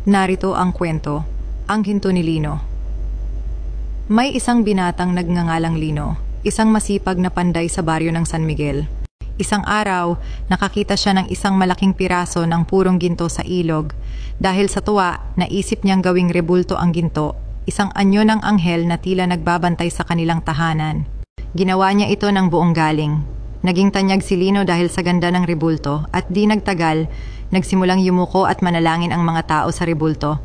Narito ang kwento, ang ginto ni Lino. May isang binatang nagngangalang Lino, isang masipag na panday sa baryo ng San Miguel. Isang araw, nakakita siya ng isang malaking piraso ng purong ginto sa ilog. Dahil sa tuwa, naisip niyang gawing rebulto ang ginto, isang anyo ng anghel na tila nagbabantay sa kanilang tahanan. Ginawa niya ito ng buong galing. Naging tanyag si Lino dahil sa ganda ng rebulto at di nagtagal, nagsimulang yumuko at manalangin ang mga tao sa rebulto.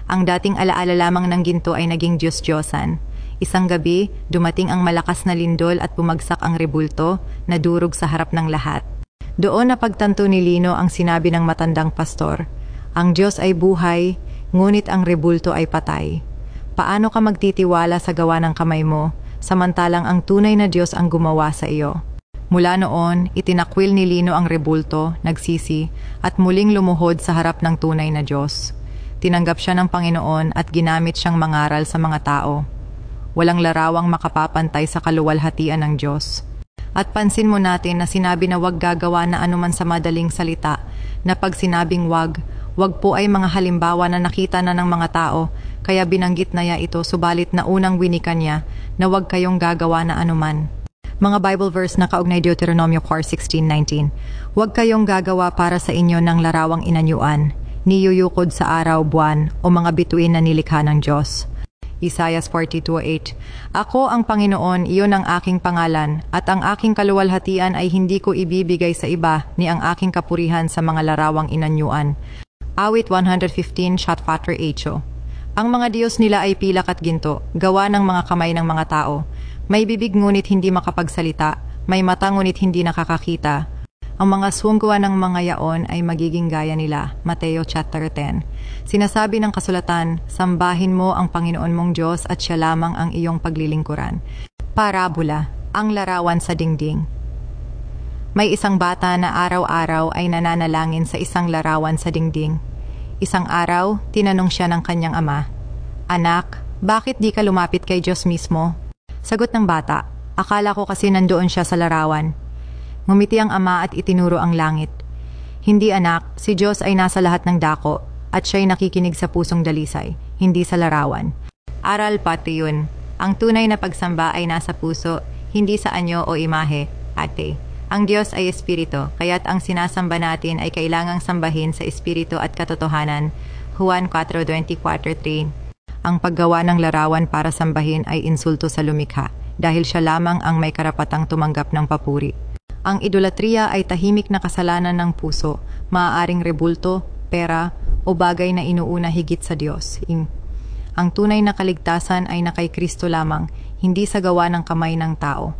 Ang dating alaala lamang ng ginto ay naging Diyos-Diyosan. Isang gabi, dumating ang malakas na lindol at bumagsak ang rebulto na durog sa harap ng lahat. Doon napagtanto ni Lino ang sinabi ng matandang pastor, "Ang Diyos ay buhay, ngunit ang rebulto ay patay. Paano ka magtitiwala sa gawa ng kamay mo, samantalang ang tunay na Diyos ang gumawa sa iyo?" Mula noon, itinakwil ni Lino ang rebulto, nagsisi, at muling lumuhod sa harap ng tunay na Diyos. Tinanggap siya ng Panginoon at ginamit siyang mangaral sa mga tao. Walang larawang makapapantay sa kaluwalhatian ng Diyos. At pansin mo natin na sinabi na huwag gagawa na anuman sa madaling salita, na pag sinabing wag po ay mga halimbawa na nakita na ng mga tao, kaya binanggit na niya ito subalit na unang winikan niya na huwag kayong gagawa na anuman. Mga Bible verse na kaugnay Deuteronomio 4:16-19. Huwag kayong gagawa para sa inyo ng larawang inanyuan, niyuyukod sa araw, buwan, o mga bituin na nilikha ng Diyos. Isaiah 42:8. Ako ang Panginoon, iyon ang aking pangalan, at ang aking kaluwalhatian ay hindi ko ibibigay sa iba, ni ang aking kapurihan sa mga larawang inanyuan. Awit 115, Shotfather Echo. Ang mga Diyos nila ay pilak at ginto, gawa ng mga kamay ng mga tao. May bibig ngunit hindi makapagsalita, may mata ngunit hindi nakakakita. Ang mga sungguha ng mga yaon ay magiging gaya nila. Mateo chapter 10. Sinasabi ng kasulatan, sambahin mo ang Panginoon mong Diyos at siya lamang ang iyong paglilingkuran. Parabola, ang larawan sa dingding. May isang bata na araw-araw ay nananalangin sa isang larawan sa dingding. Isang araw, tinanong siya ng kanyang ama, "Anak, bakit di ka lumapit kay Diyos mismo?" Sagot ng bata, "Akala ko kasi nandoon siya sa larawan." Ngumiti ang ama at itinuro ang langit. "Hindi anak, si Diyos ay nasa lahat ng dako at siya'y nakikinig sa pusong dalisay, hindi sa larawan." Aral pati yun. Ang tunay na pagsamba ay nasa puso, hindi sa anyo o imahe, ate. Ang Diyos ay espiritu, kaya't ang sinasamba natin ay kailangang sambahin sa espiritu at katotohanan. Juan 4:24-3. Ang paggawa ng larawan para sambahin ay insulto sa lumikha dahil siya lamang ang may karapatang tumanggap ng papuri. Ang idolatriya ay tahimik na kasalanan ng puso, maaaring rebulto, pera, o bagay na inuuna higit sa Diyos. Ang tunay na kaligtasan ay na kay Kristo lamang, hindi sa gawa ng kamay ng tao.